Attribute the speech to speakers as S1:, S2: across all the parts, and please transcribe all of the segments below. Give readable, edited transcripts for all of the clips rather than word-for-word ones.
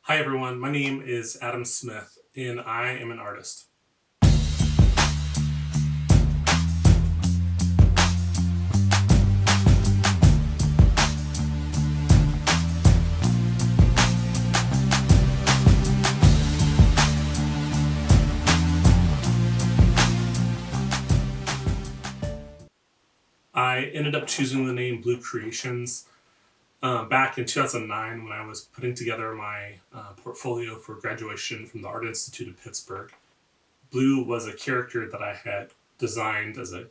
S1: Hi everyone, my name is Adam Smith and I am an artist. I ended up choosing the name Blue Creations back in 2009 when I was putting together my portfolio for graduation from the Art Institute of Pittsburgh. Blue was a character that I had designed as a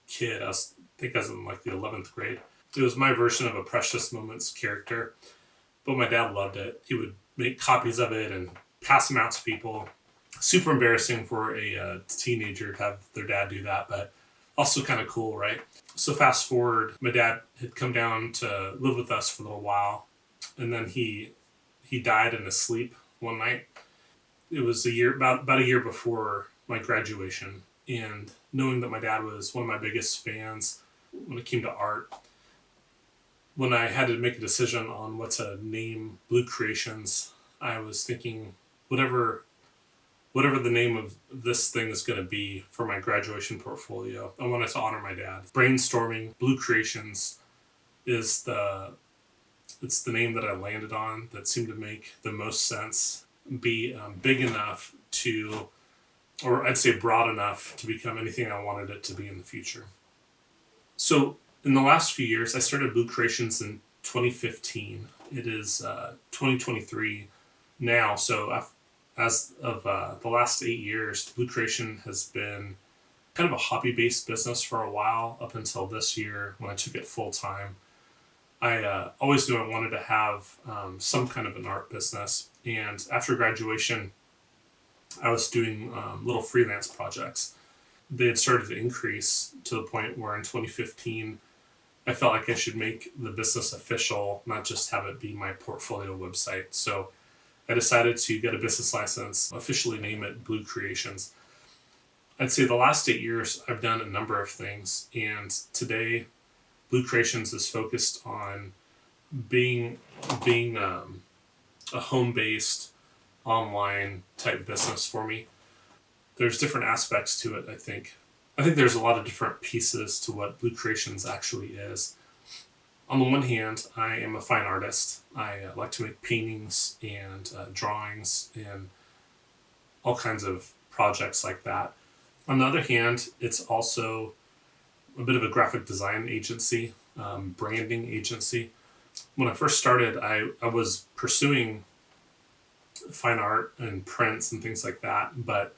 S1: kid. I think I was in like the 11th grade. It was my version of a Precious Moments character, but my dad loved it. He would make copies of it and pass them out to people. Super embarrassing for a teenager to have their dad do that, but also kind of cool, right? So fast forward, my dad had come down to live with us for a little while, and then he died in his sleep one night. It was about a year before my graduation, and knowing that my dad was one of my biggest fans when it came to art, when I had to make a decision on what to name Blue Creations, I was thinking whatever the name of this thing is going to be for my graduation portfolio, I wanted to honor my dad. Brainstorming Blue Creations is the name that I landed on that seemed to make the most sense, be big enough to, or I'd say broad enough to become anything I wanted it to be in the future. So in the last few years, I started Blue Creations in 2015. It is 2023 now, so as of the last 8 years, Blue Creation has been kind of a hobby-based business for a while up until this year when I took it full-time. I always knew I wanted to have some kind of an art business, and after graduation, I was doing little freelance projects. They had started to increase to the point where in 2015, I felt like I should make the business official, not just have it be my portfolio website. So I decided to get a business license, officially name it Blue Creations. I'd say the last 8 years, I've done a number of things, and today, Blue Creations is focused on being a home-based, online type business for me. There's different aspects to it. I think there's a lot of different pieces to what Blue Creations actually is. On the one hand, I am a fine artist. I like to make paintings and drawings and all kinds of projects like that. On the other hand, it's also a bit of a graphic design agency, branding agency. When I first started, I was pursuing fine art and prints and things like that. But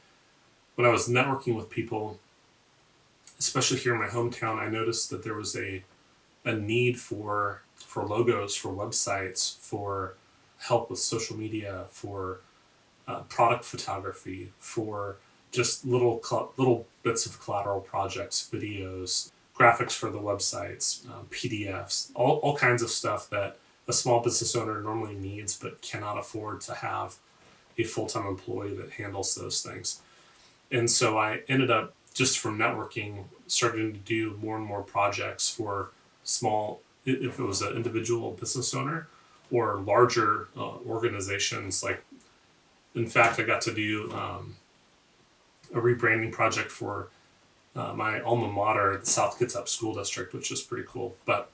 S1: when I was networking with people, especially here in my hometown, I noticed that there was a need for logos, for websites, for help with social media, for product photography, for just little bits of collateral projects, videos, graphics for the websites, PDFs, all kinds of stuff that a small business owner normally needs but cannot afford to have a full-time employee that handles those things. And so I ended up, just from networking, starting to do more and more projects for small, if it was an individual business owner, or larger organizations. Like, in fact, I got to do a rebranding project for my alma mater, the South Kitsap School District, which is pretty cool. But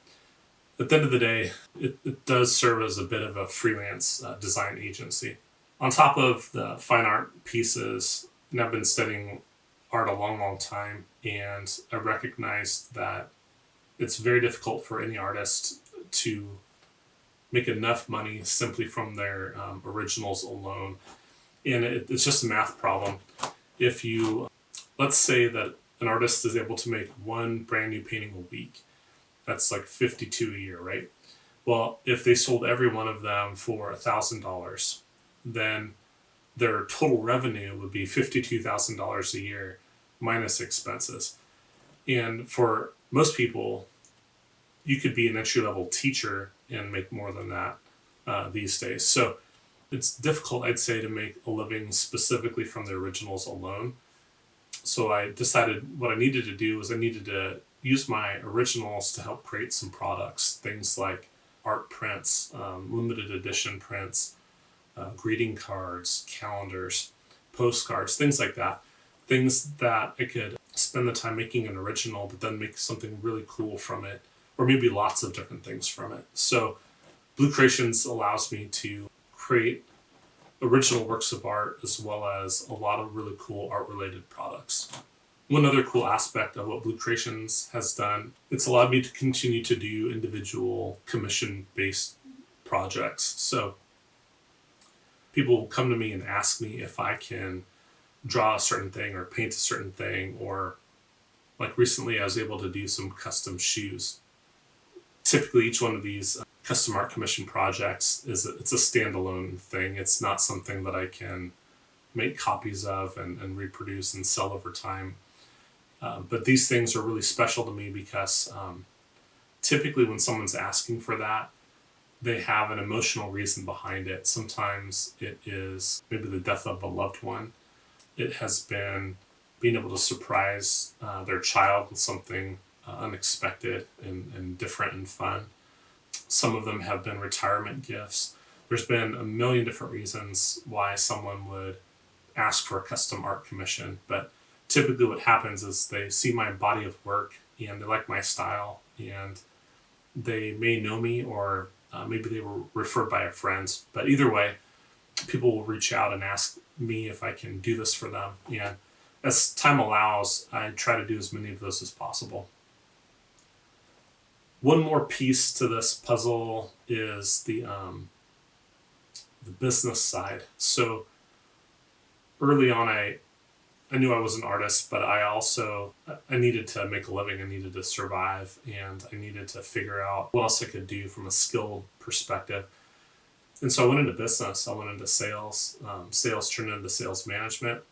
S1: at the end of the day, it does serve as a bit of a freelance design agency. On top of the fine art pieces, and I've been studying art a long, long time, and I recognized that it's very difficult for any artist to make enough money simply from their originals alone. And it's just a math problem. If you, let's say that an artist is able to make one brand new painting a week, that's like 52 a year, right? Well, if they sold every one of them for $1,000, then their total revenue would be $52,000 a year minus expenses. And for most people, you could be an entry level teacher and make more than that these days. So it's difficult, I'd say, to make a living specifically from the originals alone. So I decided what I needed to do was I needed to use my originals to help create some products, things like art prints, limited edition prints, greeting cards, calendars, postcards, things like that. Things that I could spend the time making an original, but then make something really cool from it, or maybe lots of different things from it. So Blue Creations allows me to create original works of art as well as a lot of really cool art related products. One other cool aspect of what Blue Creations has done, it's allowed me to continue to do individual commission based projects. So people will come to me and ask me if I can draw a certain thing or paint a certain thing, or like recently I was able to do some custom shoes. Typically each one of these custom art commission projects it's a standalone thing. It's not something that I can make copies of and reproduce and sell over time. But these things are really special to me because typically when someone's asking for that, they have an emotional reason behind it. Sometimes it is maybe the death of a loved one. It has been being able to surprise their child with something unexpected and different and fun. Some of them have been retirement gifts. There's been a million different reasons why someone would ask for a custom art commission, but typically what happens is they see my body of work and they like my style, and they may know me, or maybe they were referred by a friend. But either way, people will reach out and ask me if I can do this for them. And as time allows, I try to do as many of those as possible. One more piece to this puzzle is the business side. So early on, I knew I was an artist, but I needed to make a living. I needed to survive, and I needed to figure out what else I could do from a skill perspective. And so I went into business. I went into sales. Sales turned into sales management.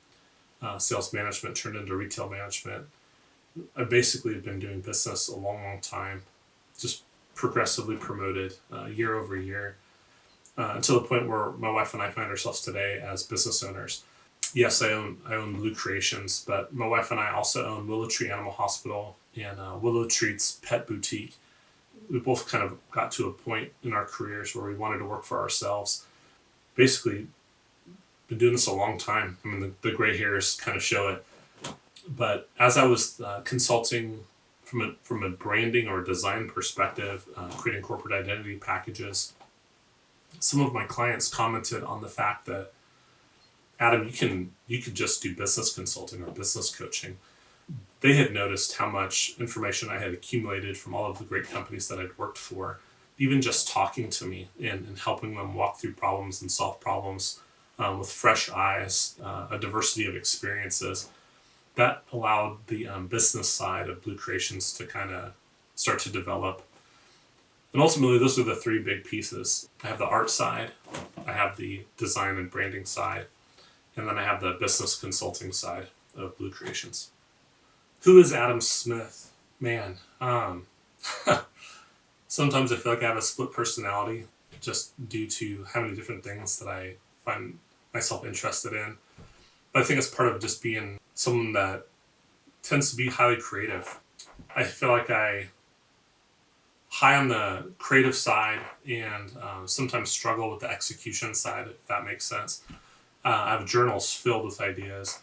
S1: Sales management turned into retail management. I basically have been doing business a long, long time, just progressively promoted year over year, until the point where my wife and I find ourselves today as business owners. Yes, I own Blue Creations, but my wife and I also own Willow Tree Animal Hospital and Willow Treat's Pet Boutique. We both kind of got to a point in our careers where we wanted to work for ourselves. Basically, been doing this a long time. I mean, the gray hairs kind of show it. But as I was consulting from a branding or design perspective, creating corporate identity packages, some of my clients commented on the fact that, Adam, you could just do business consulting or business coaching. They had noticed how much information I had accumulated from all of the great companies that I'd worked for, even just talking to me and helping them walk through problems and solve problems with fresh eyes, a diversity of experiences. That allowed the business side of Blue Creations to kind of start to develop. And ultimately, those are the three big pieces. I have the art side, I have the design and branding side, and then I have the business consulting side of Blue Creations. Who is Adam Smith? Man, sometimes I feel like I have a split personality just due to how many different things that I find myself interested in. But I think it's part of just being someone that tends to be highly creative. I feel like I high on the creative side and sometimes struggle with the execution side, if that makes sense. I have journals filled with ideas,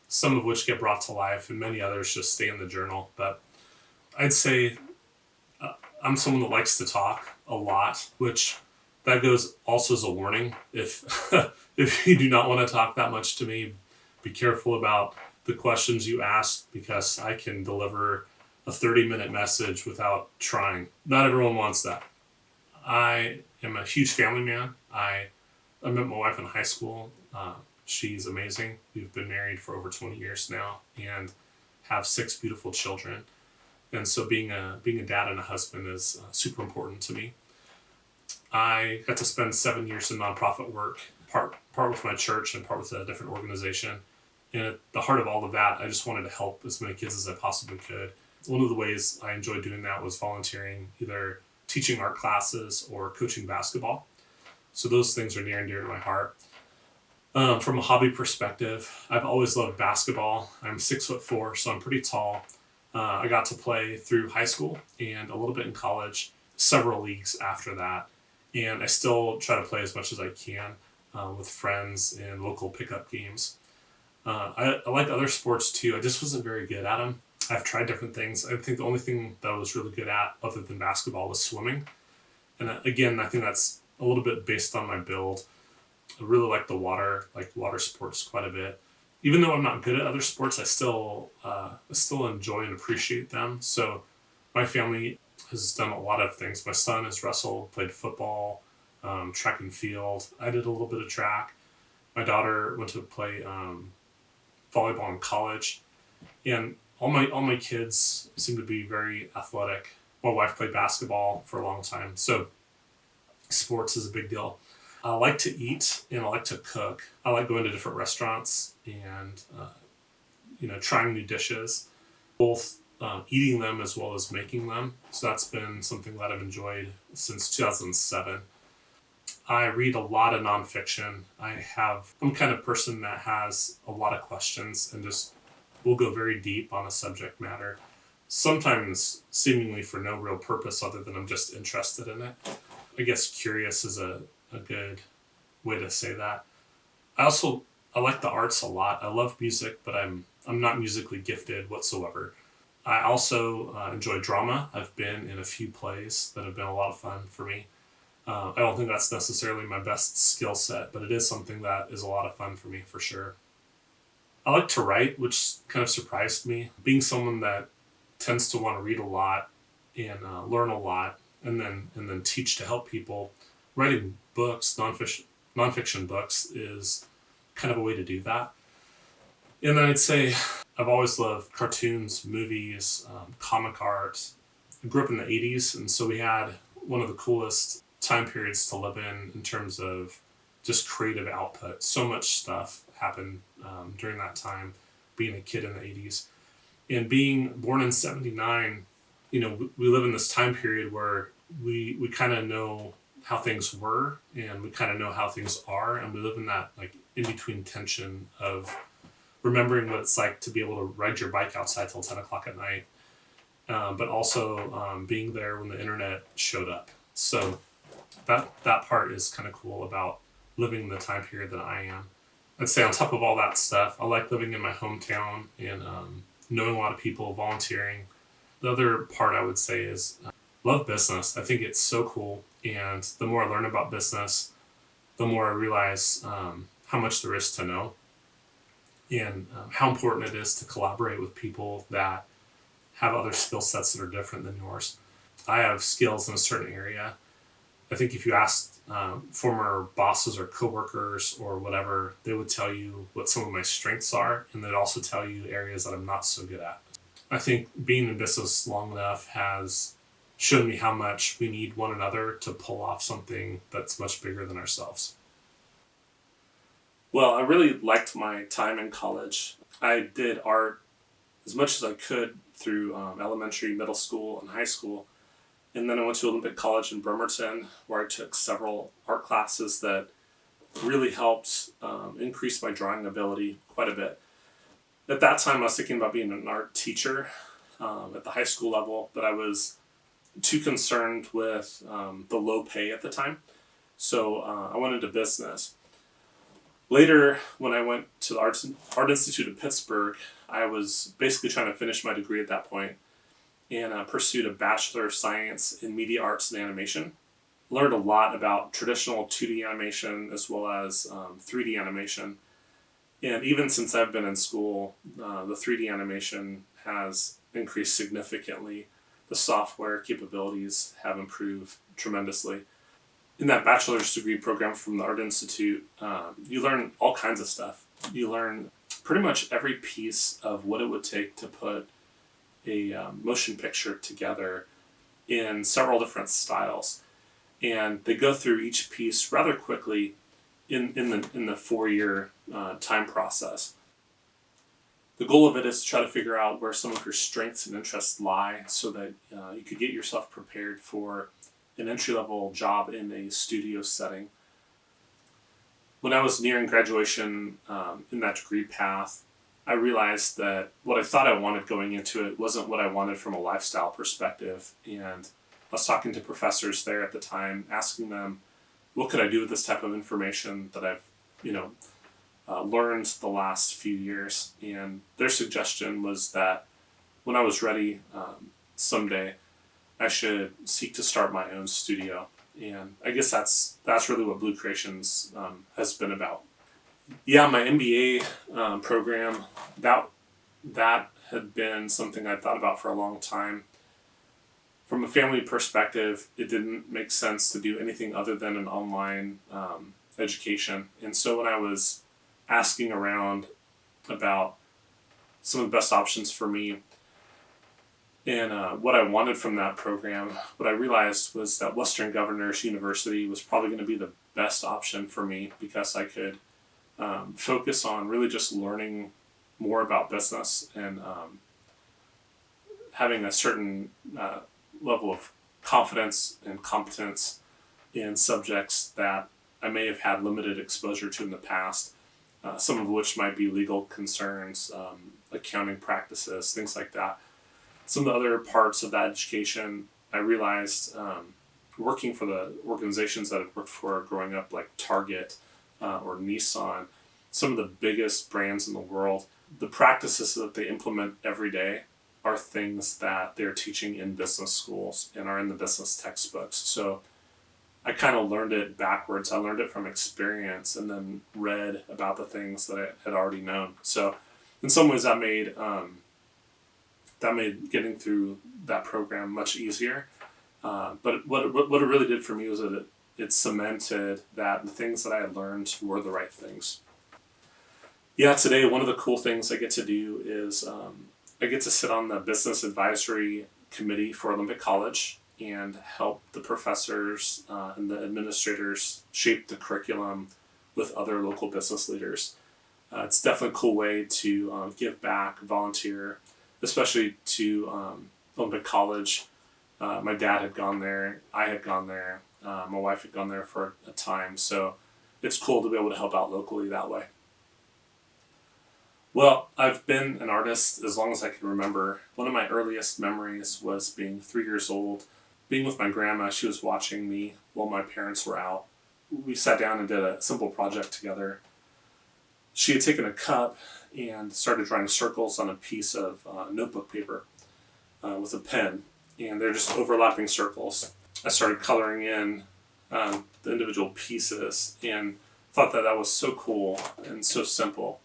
S1: some of which get brought to life, and many others just stay in the journal. But I'd say I'm someone that likes to talk a lot, which that goes also as a warning. If if you do not want to talk that much to me, be careful about the questions you ask, because I can deliver a 30-minute message without trying. Not everyone wants that. I am a huge family man. I met my wife in high school. She's amazing. We've been married for over 20 years now and have 6 beautiful children. And so being a dad and a husband is super important to me. I got to spend 7 years in nonprofit work, part with my church and part with a different organization. And at the heart of all of that, I just wanted to help as many kids as I possibly could. One of the ways I enjoyed doing that was volunteering, either teaching art classes or coaching basketball. So those things are near and dear to my heart. From a hobby perspective, I've always loved basketball. I'm 6'4", so I'm pretty tall. I got to play through high school and a little bit in college, several leagues after that. And I still try to play as much as I can. with friends in local pickup games. I like other sports too. I just wasn't very good at them. I've tried different things. I think the only thing that I was really good at, other than basketball, was swimming. And again, I think that's a little bit based on my build. I really like water sports quite a bit. Even though I'm not good at other sports, I still enjoy and appreciate them. So my family has done a lot of things. My son has wrestled, played football, track and field. I did a little bit of track. My daughter went to play volleyball in college, and all my kids seem to be very athletic. My wife played basketball for a long time, so sports is a big deal. I like to eat and I like to cook. I like going to different restaurants and trying new dishes, both eating them as well as making them. So that's been something that I've enjoyed since 2007. I read a lot of nonfiction. I'm the kind of person that has a lot of questions and just will go very deep on a subject matter. Sometimes seemingly for no real purpose other than I'm just interested in it. I guess curious is a good way to say that. I like the arts a lot. I love music, but I'm not musically gifted whatsoever. I also enjoy drama. I've been in a few plays that have been a lot of fun for me. I don't think that's necessarily my best skill set, but it is something that is a lot of fun for me for sure. I like to write, which kind of surprised me. Being someone that tends to want to read a lot and learn a lot, and then teach to help people, writing books, nonfiction books, is kind of a way to do that. And then I'd say I've always loved cartoons, movies, comic art. I grew up in the 80s, and so we had one of the coolest time periods to live in terms of just creative output. So much stuff happened during that time, being a kid in the 80s. And being born in 79, we live in this time period where we kind of know how things were and we kind of know how things are. And we live in that like in between tension of remembering what it's like to be able to ride your bike outside till 10 o'clock at night, but also being there when the internet showed up. So that part is kind of cool about living in the time period that I am. I'd say on top of all that stuff, I like living in my hometown and knowing a lot of people, volunteering. The other part I would say is love business. I think it's so cool, and the more I learn about business, the more I realize how much there is to know, and how important it is to collaborate with people that have other skill sets that are different than yours. I have skills in a certain area. I think if you asked former bosses or coworkers or whatever, they would tell you what some of my strengths are, and they'd also tell you areas that I'm not so good at. I think being in business long enough has shown me how much we need one another to pull off something that's much bigger than ourselves. Well, I really liked my time in college. I did art as much as I could through elementary, middle school, and high school. And then I went to Olympic College in Bremerton, where I took several art classes that really helped increase my drawing ability quite a bit. At that time, I was thinking about being an art teacher at the high school level, but I was too concerned with the low pay at the time. So I went into business. Later, when I went to the Art Institute of Pittsburgh, I was basically trying to finish my degree at that point and pursued a Bachelor of Science in Media Arts and Animation. Learned a lot about traditional 2D animation as well as 3D animation. And even since I've been in school, the 3D animation has increased significantly. The software capabilities have improved tremendously. In that bachelor's degree program from the Art Institute, you learn all kinds of stuff. You learn pretty much every piece of what it would take to put a motion picture together in several different styles. And they go through each piece rather quickly in the 4-year time process. The goal of it is to try to figure out where some of your strengths and interests lie so that you could get yourself prepared for an entry-level job in a studio setting. When I was nearing graduation in that degree path, I realized that what I thought I wanted going into it wasn't what I wanted from a lifestyle perspective. And I was talking to professors there at the time, asking them, what could I do with this type of information that I've, you know, learned the last few years. And their suggestion was that when I was ready, someday I should seek to start my own studio. And I guess that's really what Blue Creations has been about. Yeah, my MBA program, that had been something I thought about for a long time. From a family perspective, it didn't make sense to do anything other than an online education. And so when I was asking around about some of the best options for me and what I wanted from that program, what I realized was that Western Governors University was probably going to be the best option for me because I could focus on really just learning more about business and having a certain level of confidence and competence in subjects that I may have had limited exposure to in the past, some of which might be legal concerns, accounting practices, things like that. Some of the other parts of that education, I realized working for the organizations that I've worked for growing up, like Target or Nissan, some of the biggest brands in the world, the practices that they implement every day are things that they're teaching in business schools and are in the business textbooks. So I kind of learned it backwards. I learned it from experience and then read about the things that I had already known. So in some ways that made getting through that program much easier. But what it really did for me was that it cemented that the things that I had learned were the right things. Yeah, today one of the cool things I get to do is I get to sit on the business advisory committee for Olympic College and help the professors and the administrators shape the curriculum with other local business leaders. It's definitely a cool way to give back, volunteer, especially to Olympic College. My dad had gone there, I had gone there, my wife had gone there for a time, so it's cool to be able to help out locally that way. Well, I've been an artist as long as I can remember. One of my earliest memories was being 3 years old, being with my grandma. She was watching me while my parents were out. We sat down and did a simple project together. She had taken a cup and started drawing circles on a piece of notebook paper with a pen, and they're just overlapping circles. I started coloring in the individual pieces and thought that was so cool and so simple.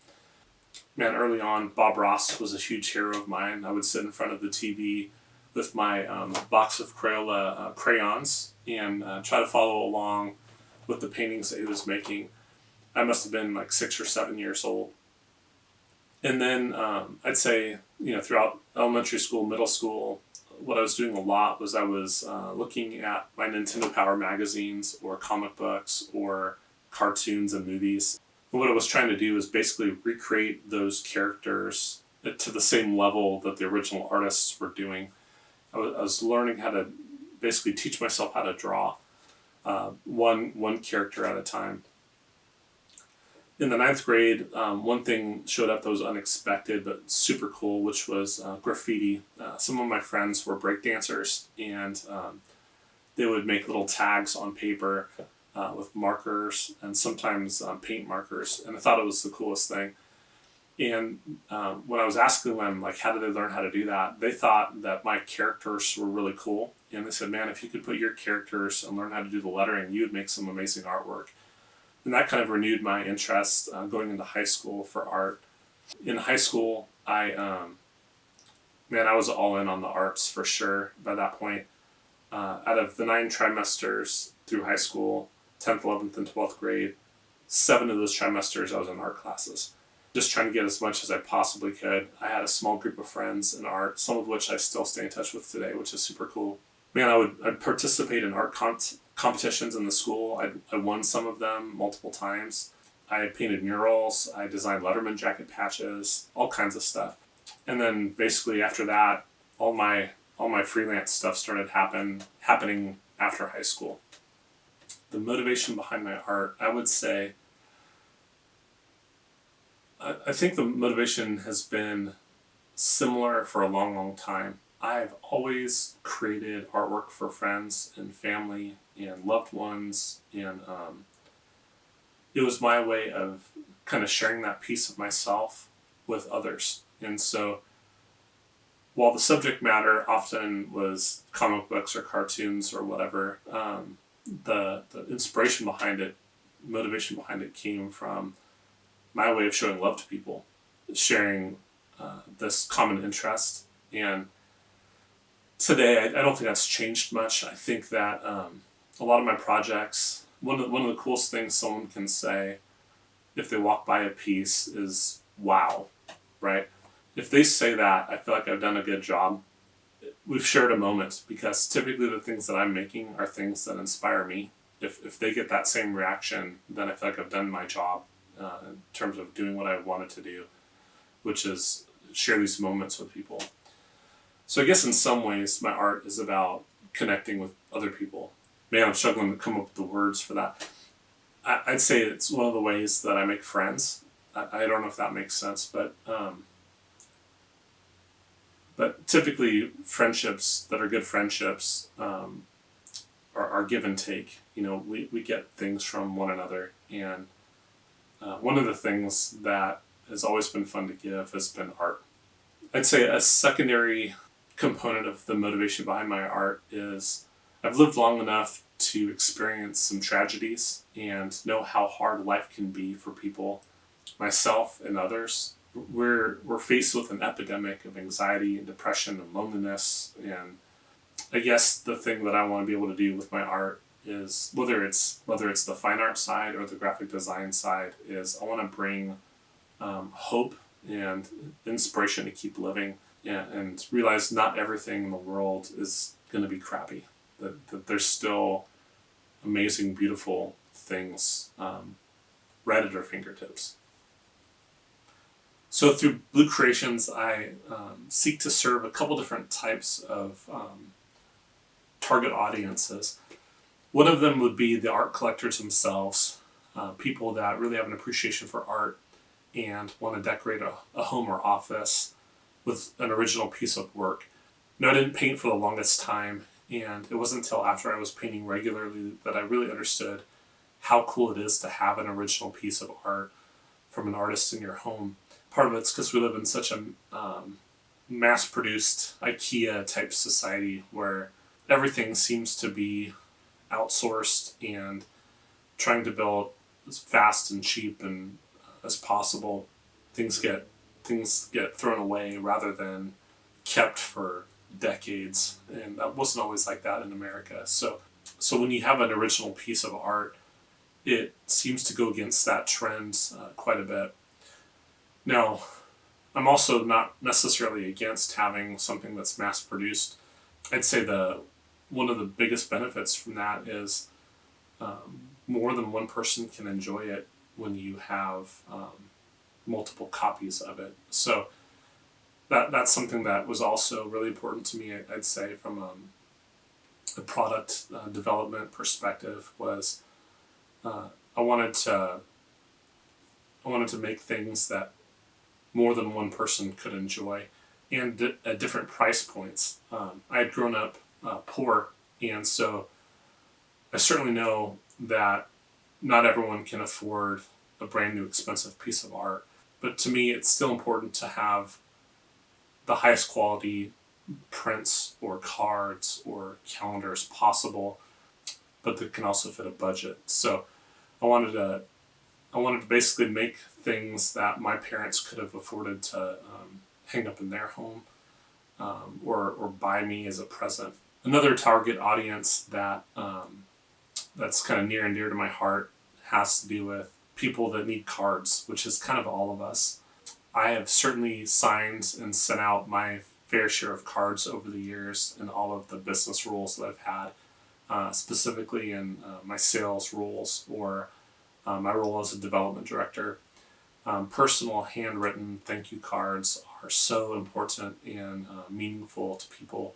S1: Man, early on, Bob Ross was a huge hero of mine. I would sit in front of the TV with my box of Crayola crayons and try to follow along with the paintings that he was making. I must have been like 6 or 7 years old. And then I'd say, throughout elementary school, middle school, what I was doing a lot was I was looking at my Nintendo Power magazines or comic books or cartoons and movies. And what I was trying to do is basically recreate those characters to the same level that the original artists were doing. I was learning how to basically teach myself how to draw one character at a time. In the ninth grade, one thing showed up that was unexpected but super cool, which was graffiti. Some of my friends were breakdancers, and they would make little tags on paper with markers and sometimes paint markers, and I thought it was the coolest thing. And when I was asking them, like, how did they learn how to do that, they thought that my characters were really cool, and they said, man, if you could put your characters and learn how to do the lettering, you would make some amazing artwork. And that kind of renewed my interest going into high school for art. In high school, I was all in on the arts for sure by that point. Out of the 9 trimesters through high school, 10th, 11th, and 12th grade, 7 of those trimesters I was in art classes. Just trying to get as much as I possibly could. I had a small group of friends in art, some of which I still stay in touch with today, which is super cool. Man, I'd participate in art competitions in the school. I won some of them multiple times. I painted murals. I designed Letterman jacket patches, all kinds of stuff. And then basically after that, all my freelance stuff started happening after high school. The motivation behind my art, I would say, I think the motivation has been similar for a long, long time. I've always created artwork for friends and family and loved ones, and it was my way of kind of sharing that piece of myself with others. And so while the subject matter often was comic books or cartoons or whatever, the inspiration behind it, motivation behind it came from my way of showing love to people, sharing this common interest. And today, I don't think that's changed much. I think that a lot of my projects, one of the coolest things someone can say if they walk by a piece is "wow," right? If they say that, I feel like I've done a good job. We've shared a moment, because typically the things that I'm making are things that inspire me. If they get that same reaction, then I feel like I've done my job in terms of doing what I wanted to do, which is share these moments with people. So I guess in some ways my art is about connecting with other people. Man, I'm struggling to come up with the words for that. I'd say it's one of the ways that I make friends. I don't know if that makes sense, but typically friendships that are good friendships are give and take. You know, we get things from one another, and one of the things that has always been fun to give has been art. I'd say a secondary component of the motivation behind my art is I've lived long enough to experience some tragedies and know how hard life can be for people, myself and others. We're faced with an epidemic of anxiety and depression and loneliness, and I guess the thing that I want to be able to do with my art is whether it's the fine art side or the graphic design side, is I want to bring hope and inspiration to keep living, and realize not everything in the world is going to be crappy. That there's still amazing, beautiful things right at our fingertips. So through Blue Creations, I seek to serve a couple different types of target audiences. One of them would be the art collectors themselves, people that really have an appreciation for art and want to decorate a home or office with an original piece of work. Now, I didn't paint for the longest time, and it wasn't until after I was painting regularly that I really understood how cool it is to have an original piece of art from an artist in your home. Part of it's because we live in such a mass-produced IKEA type society where everything seems to be outsourced and trying to build as fast and cheap and as possible. Things get thrown away rather than kept for decades, and that wasn't always like that in America. So when you have an original piece of art, it seems to go against that trend quite a bit. Now, I'm also not necessarily against having something that's mass produced. I'd say one of the biggest benefits from that is more than one person can enjoy it when you have multiple copies of it. So that's something that was also really important to me. I'd say from a product development perspective was I wanted to make things that more than one person could enjoy, and at different price points. I had grown up poor, and so I certainly know that not everyone can afford a brand new expensive piece of art. But to me, it's still important to have the highest quality prints or cards or calendars possible, but that can also fit a budget. So I wanted to basically make things that my parents could have afforded to hang up in their home, or buy me as a present. Another target audience that's kind of near and dear to my heart has to do with people that need cards, which is kind of all of us. I have certainly signed and sent out my fair share of cards over the years in all of the business roles that I've had, specifically in my sales roles or my role as a development director. Personal handwritten thank you cards are so important and meaningful to people,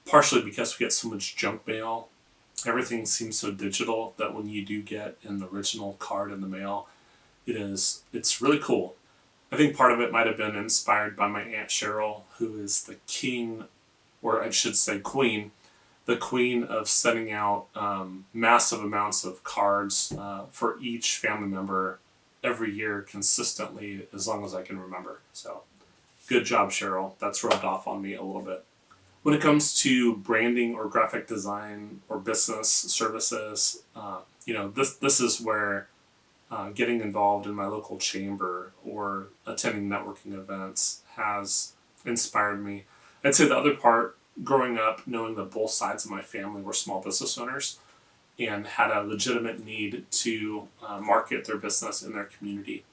S1: partially because we get so much junk mail. Everything seems so digital that when you do get an original card in the mail, it's really cool. I think part of it might have been inspired by my Aunt Cheryl, who is the king, or I should say queen, the queen of sending out massive amounts of cards for each family member every year consistently as long as I can remember. So good job, Cheryl. That's rubbed off on me a little bit. When it comes to branding or graphic design or business services, this is where getting involved in my local chamber or attending networking events has inspired me. I'd say the other part, growing up, knowing that both sides of my family were small business owners and had a legitimate need to market their business in their community.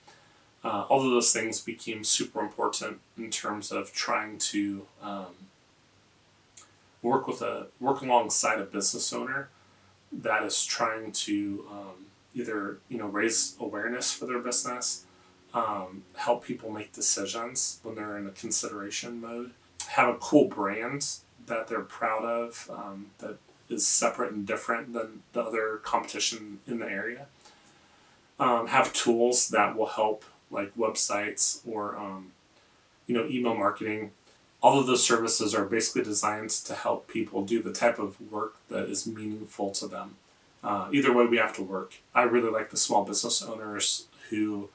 S1: All of those things became super important in terms of trying to work alongside a business owner that is trying to either raise awareness for their business, help people make decisions when they're in a consideration mode, have a cool brand that they're proud of, that is separate and different than the other competition in the area, have tools that will help, like websites or email marketing. All of those services are basically designed to help people do the type of work that is meaningful to them. Either way, we have to work. I really like the small business owners who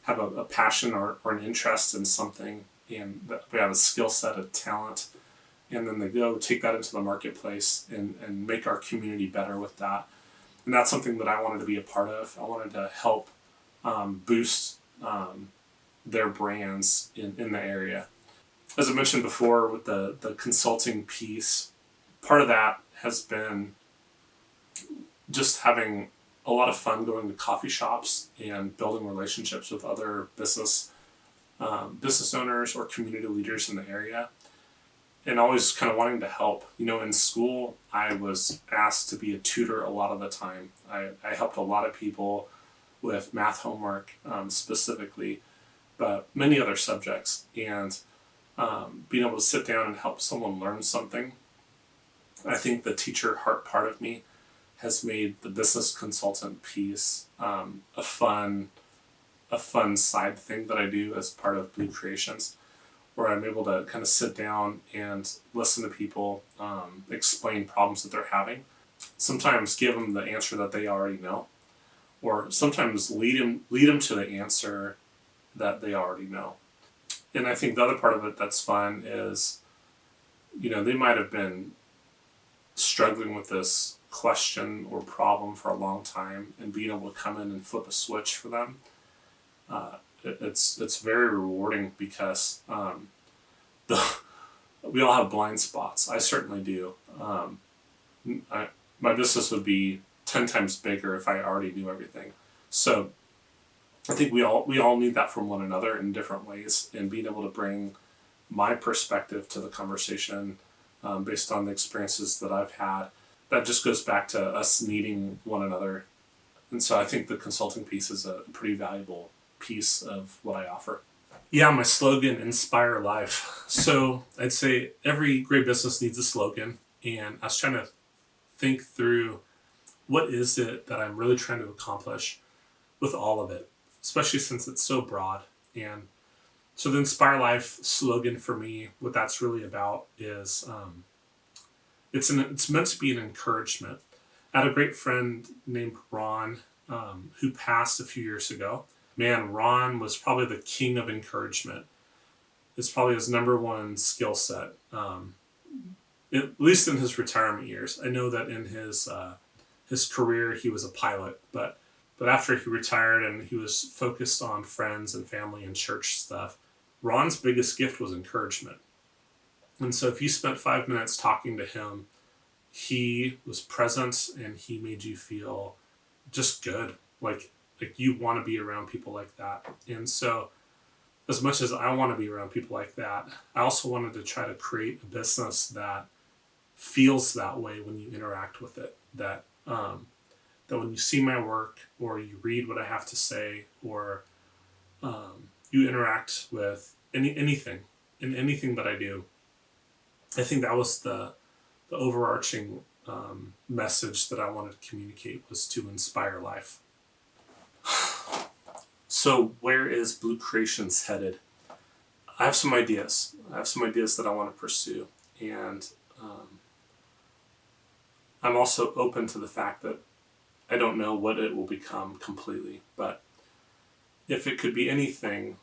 S1: have a passion or an interest in something, and they have a skill set, a talent, and then they go take that into the marketplace and make our community better with that. And that's something that I wanted to be a part of. I wanted to help boost their brands in the area. As I mentioned before with the consulting piece, part of that has been just having a lot of fun going to coffee shops and building relationships with other business owners or community leaders in the area, and always kind of wanting to help. In school, I was asked to be a tutor a lot of the time. I helped a lot of people with math homework specifically, but many other subjects. And being able to sit down and help someone learn something, I think the teacher heart part of me has made the business consultant piece a fun side thing that I do as part of Blue Creations, where I'm able to kind of sit down and listen to people, explain problems that they're having, sometimes give them the answer that they already know, or sometimes lead them to the answer that they already know. And I think the other part of it that's fun is, they might have been struggling with this question or problem for a long time, and being able to come in and flip a switch for them, it's very rewarding because we all have blind spots. I certainly do. My business would be 10 times bigger if I already knew everything. So I think we all need that from one another in different ways, and being able to bring my perspective to the conversation based on the experiences that I've had. That just goes back to us needing one another. And so I think the consulting piece is a pretty valuable piece of what I offer. Yeah, my slogan, Inspire Life. So I'd say every great business needs a slogan. And I was trying to think through what is it that I'm really trying to accomplish with all of it, especially since it's so broad. And so the Inspire Life slogan for me, what that's really about is it's meant to be an encouragement. I had a great friend named Ron who passed a few years ago. Man, Ron was probably the king of encouragement. It's probably his number one skill set, at least in his retirement years. I know that in his career he was a pilot, but after he retired and he was focused on friends and family and church stuff, Ron's biggest gift was encouragement. And so if you spent 5 minutes talking to him, he was present and he made you feel just good. Like you want to be around people like that. And so as much as I want to be around people like that, I also wanted to try to create a business that feels that way when you interact with it. That when you see my work or you read what I have to say, or you interact with anything that I do, I think that was the overarching message that I wanted to communicate, was to inspire life. So where is Blue Creations headed? I have some ideas. I have some ideas that I want to pursue, and I'm also open to the fact that I don't know what it will become completely, but if it could be anything,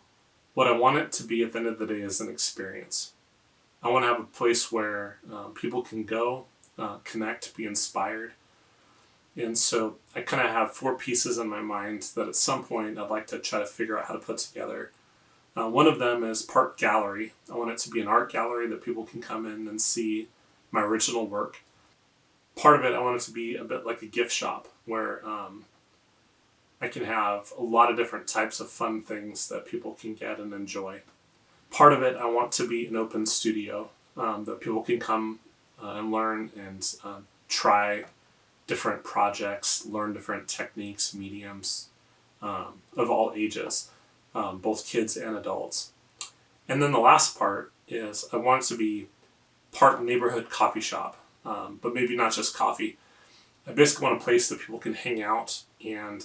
S1: what I want it to be at the end of the day is an experience. I want to have a place where people can go, connect, be inspired. And so I kind of have four pieces in my mind that at some point I'd like to try to figure out how to put together. One of them is Park Gallery. I want it to be an art gallery that people can come in and see my original work. Part of it, I want it to be a bit like a gift shop where I can have a lot of different types of fun things that people can get and enjoy. Part of it, I want to be an open studio that people can come and learn and try different projects, learn different techniques, mediums of all ages, both kids and adults. And then the last part is I want it to be part neighborhood coffee shop, but maybe not just coffee. I basically want a place that people can hang out and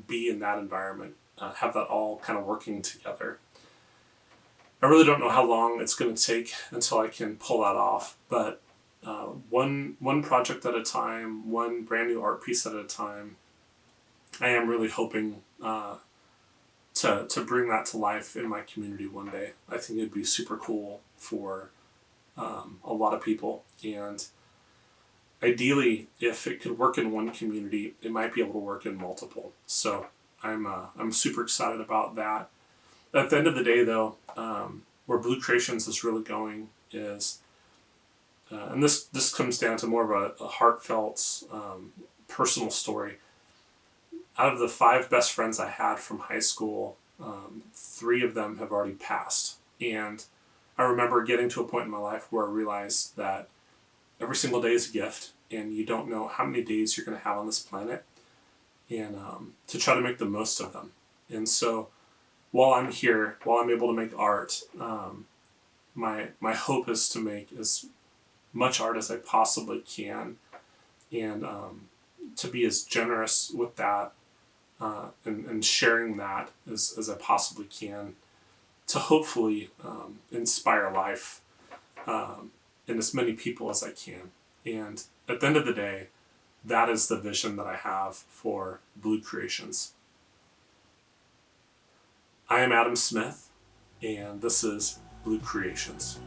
S1: be in that environment, have that all kind of working together. I really don't know how long it's going to take until I can pull that off, but one project at a time, one brand new art piece at a time. I am really hoping to bring that to life in my community one day. I think it'd be super cool for a lot of people, and ideally, if it could work in one community, it might be able to work in multiple. So I'm super excited about that. At the end of the day, though, where Blue Creations is really going is, and this comes down to more of a heartfelt, personal story. Out of the five best friends I had from high school, three of them have already passed, and I remember getting to a point in my life where I realized that every single day is a gift, and you don't know how many days you're going to have on this planet, and to try to make the most of them. And so, while I'm here, while I'm able to make art, my hope is to make as much art as I possibly can, and to be as generous with that and sharing that as I possibly can to hopefully inspire life in as many people as I can. And at the end of the day, that is the vision that I have for Blue Creations. I am Adam Smith, and this is Blue Creations.